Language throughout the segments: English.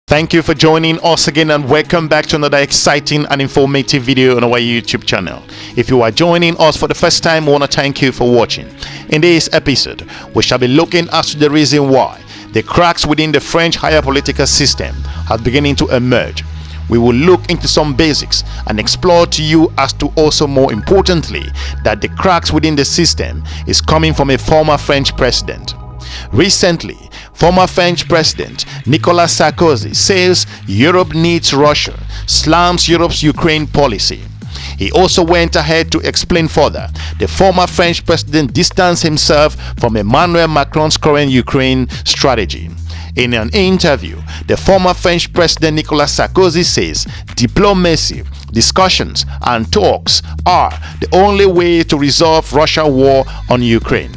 Thank you for joining us again and welcome back to another exciting and informative video on our YouTube channel. If you are joining us for the first time, I want to thank you for watching. In this episode, we shall be looking as to the reason why the cracks within the French higher political system are beginning to emerge. We will look into some basics and explore to you as to also more importantly that the cracks within the system is coming from a former French president. Recently, former French President Nicolas Sarkozy says Europe needs Russia, slams Europe's Ukraine policy. He also went ahead to explain further the former French president distanced himself from Emmanuel Macron's current Ukraine strategy. In an interview, the former French president Nicolas Sarkozy says diplomacy, discussions and talks are the only way to resolve Russia's war on Ukraine.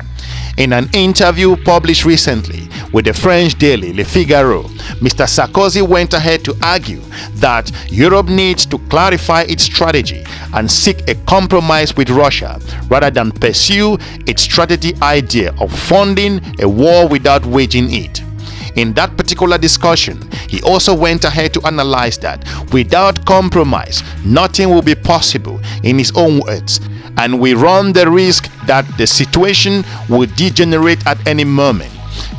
In an interview published recently with the French daily Le Figaro, Mr. Sarkozy went ahead to argue that Europe needs to clarify its strategy and seek a compromise with Russia rather than pursue its strategy idea of funding a war without waging it. In that particular discussion, he also went ahead to analyze that without compromise, nothing will be possible in his own words, and we run the risk that the situation will degenerate at any moment.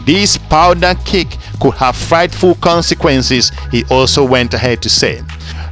This powder cake could have frightful consequences, he also went ahead to say.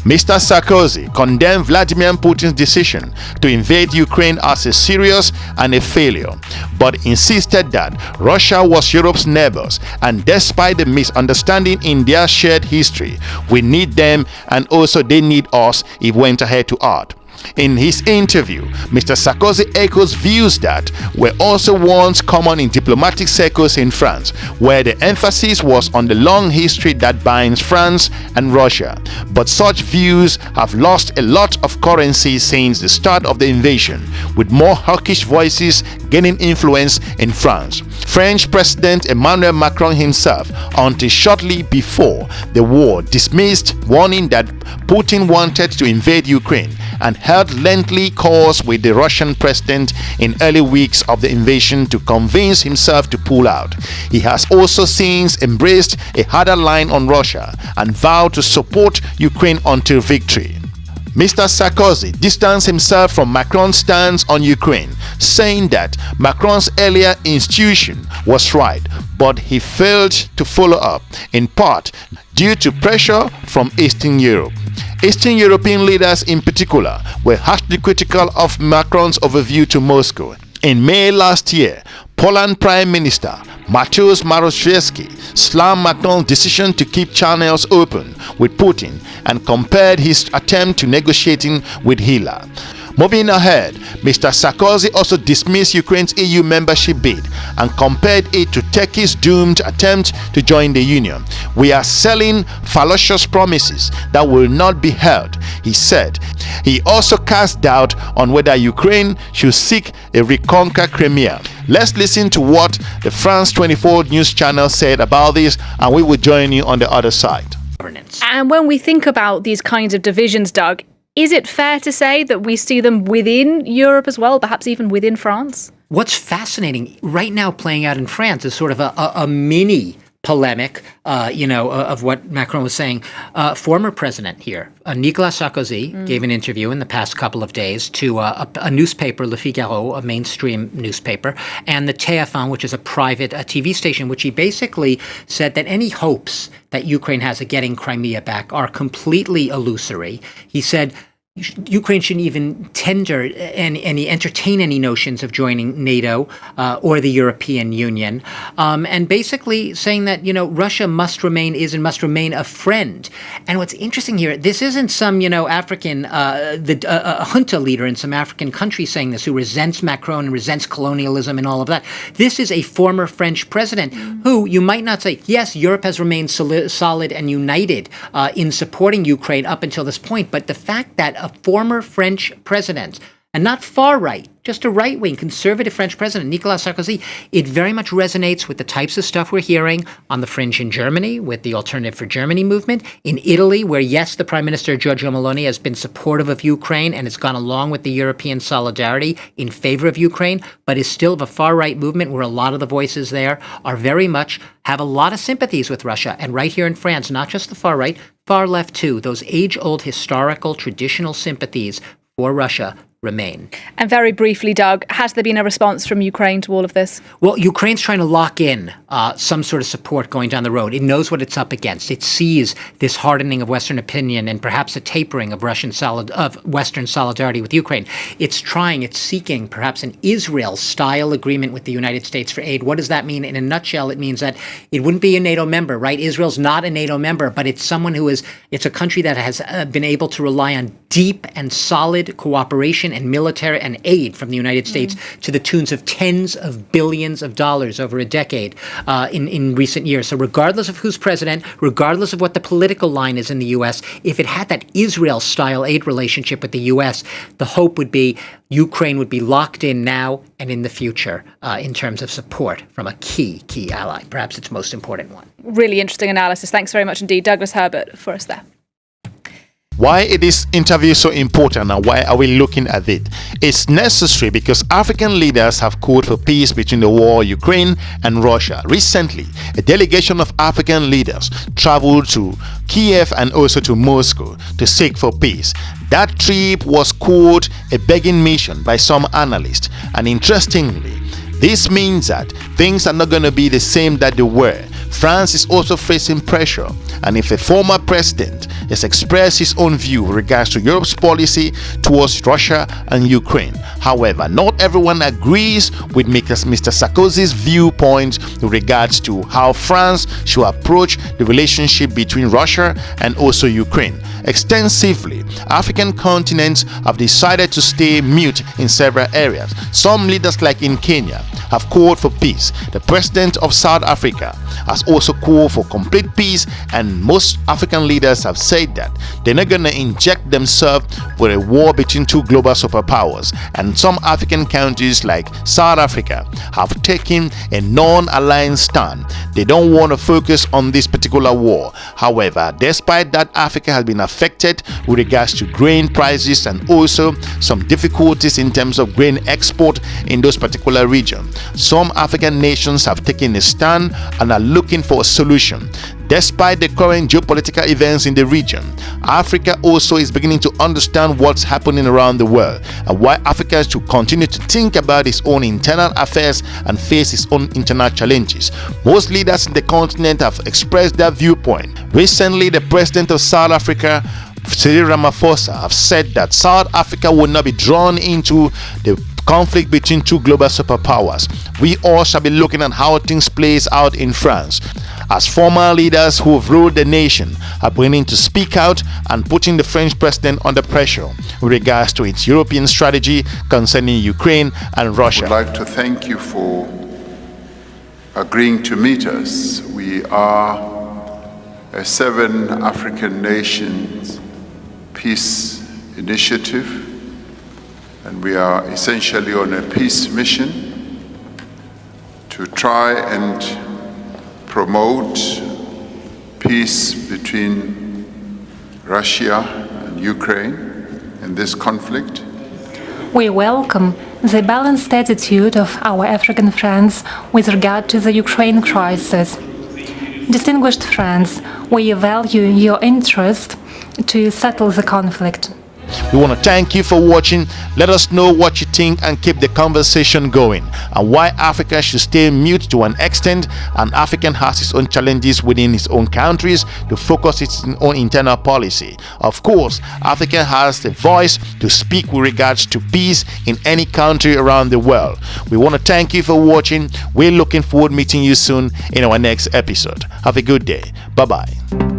Mr. Sarkozy condemned Vladimir Putin's decision to invade Ukraine as a serious and a failure, but insisted that Russia was Europe's neighbors and despite the misunderstanding in their shared history, we need them and also they need us, he went ahead to add. In his interview, Mr. Sarkozy echoes views that were also once common in diplomatic circles in France, where the emphasis was on the long history that binds France and Russia. But such views have lost a lot of currency since the start of the invasion, with more hawkish voices gaining influence in France. French President Emmanuel Macron himself, until shortly before the war, dismissed warning that Putin wanted to invade Ukraine and held lengthy calls with the Russian president in early weeks of the invasion to convince himself to pull out. He has also since embraced a harder line on Russia and vowed to support Ukraine until victory. Mr. Sarkozy distanced himself from Macron's stance on Ukraine, saying that Macron's earlier institution was right, but he failed to follow up, in part due to pressure from Eastern Europe. Eastern European leaders in particular were harshly critical of Macron's overview to Moscow. In May last year, Poland Prime Minister Mateusz Morawiecki slammed Macron's decision to keep channels open with Putin and compared his attempt to negotiating with Hitler. Moving ahead, Mr. Sarkozy also dismissed Ukraine's EU membership bid and compared it to Turkey's doomed attempt to join the Union. We are selling fallacious promises that will not be held, he said. He also cast doubt on whether Ukraine should seek a reconquer Crimea. Let's listen to what the France 24 news channel said about this, and we will join you on the other side. And when we think about these kinds of divisions, Doug, is it fair to say that we see them within Europe as well, perhaps even within France? What's fascinating right now playing out in France is sort of a mini polemic, of what Macron was saying. Former president here, Nicolas Sarkozy, gave an interview in the past couple of days to a newspaper, Le Figaro, a mainstream newspaper, and the TF1, which is a private TV station, which he basically said that any hopes that Ukraine has of getting Crimea back are completely illusory. He said Ukraine shouldn't even entertain any notions of joining NATO or the European Union, and basically saying that Russia must remain a friend. And what's interesting here, this isn't some African a junta leader in some African country saying this, who resents Macron and resents colonialism and all of that. This is a former French president who you might not say, yes, Europe has remained solid and united in supporting Ukraine up until this point, but the fact that a former French president and not far right, just a right-wing conservative French president, Nicolas Sarkozy, it very much resonates with the types of stuff we're hearing on the fringe in Germany with the Alternative for Germany movement, in Italy, where, yes, the Prime Minister Giorgia Meloni has been supportive of Ukraine and has gone along with the European solidarity in favor of Ukraine, but is still of a far-right movement where a lot of the voices there are very much have a lot of sympathies with Russia. And right here in France, not just the far right, far left too, those age-old historical traditional sympathies for Russia remain. And very briefly, Doug, has there been a response from Ukraine to all of this? Well, Ukraine's trying to lock in some sort of support going down the road. It knows what it's up against. It sees this hardening of Western opinion and perhaps a tapering of Western solidarity with Ukraine. It's seeking perhaps an Israel-style agreement with the United States for aid. What does that mean? In a nutshell, it means that it wouldn't be a NATO member, right? Israel's not a NATO member, but it's it's a country that has been able to rely on deep and solid cooperation and military and aid from the United States to the tunes of tens of billions of dollars over a decade in recent years. So regardless of who's president, regardless of what the political line is in the U.S., if it had that Israel-style aid relationship with the U.S., the hope would be Ukraine would be locked in now and in the future in terms of support from a key ally, perhaps its most important one. Really interesting analysis. Thanks very much indeed. Douglas Herbert for us there. Why is this interview so important and why are we looking at it? It's necessary because African leaders have called for peace between the war Ukraine and Russia. Recently, a delegation of African leaders traveled to Kiev and also to Moscow to seek for peace. That trip was called a begging mission by some analysts, and interestingly, this means that things are not going to be the same that they were. France is also facing pressure, and if a former president has expressed his own view with regards to Europe's policy towards Russia and Ukraine. However, not everyone agrees with Mr. Sarkozy's viewpoint with regards to how France should approach the relationship between Russia and also Ukraine. Extensively, African continents have decided to stay mute in several areas. Some leaders, like in Kenya, have called for peace. The president of South Africa has also called for complete peace, and most African leaders have said that they're not going to inject themselves with a war between two global superpowers. And some African countries like South Africa have taken a non-alliance stand. They don't want to focus on this particular war. However, despite that, Africa has been affected with regards to grain prices and also some difficulties in terms of grain export in those particular regions. Some African nations have taken a stand and are looking for a solution. Despite the current geopolitical events in the region, Africa also is beginning to understand what's happening around the world and why Africa should continue to think about its own internal affairs and face its own internal challenges. Most leaders in the continent have expressed their viewpoint. Recently, the president of South Africa, Cyril Ramaphosa, have said that South Africa will not be drawn into the conflict between two global superpowers. We all shall be looking at how things plays out in France, as former leaders who have ruled the nation are beginning to speak out and putting the French president under pressure with regards to its European strategy concerning Ukraine and Russia. I would like to thank you for agreeing to meet us. We are a 7 African nations peace initiative, and we are essentially on a peace mission to try and promote peace between Russia and Ukraine in this conflict. We welcome the balanced attitude of our African friends with regard to the Ukraine crisis. Distinguished friends, we value your interest to settle the conflict. We want to thank you for watching. Let us know what you think and keep the conversation going, and why Africa should stay mute to an extent, and Africa has its own challenges within its own countries to focus its own internal policy. Of course, Africa has the voice to speak with regards to peace in any country around the world. We want to thank you for watching. We're looking forward to meeting you soon in our next episode. Have a good day. Bye-bye.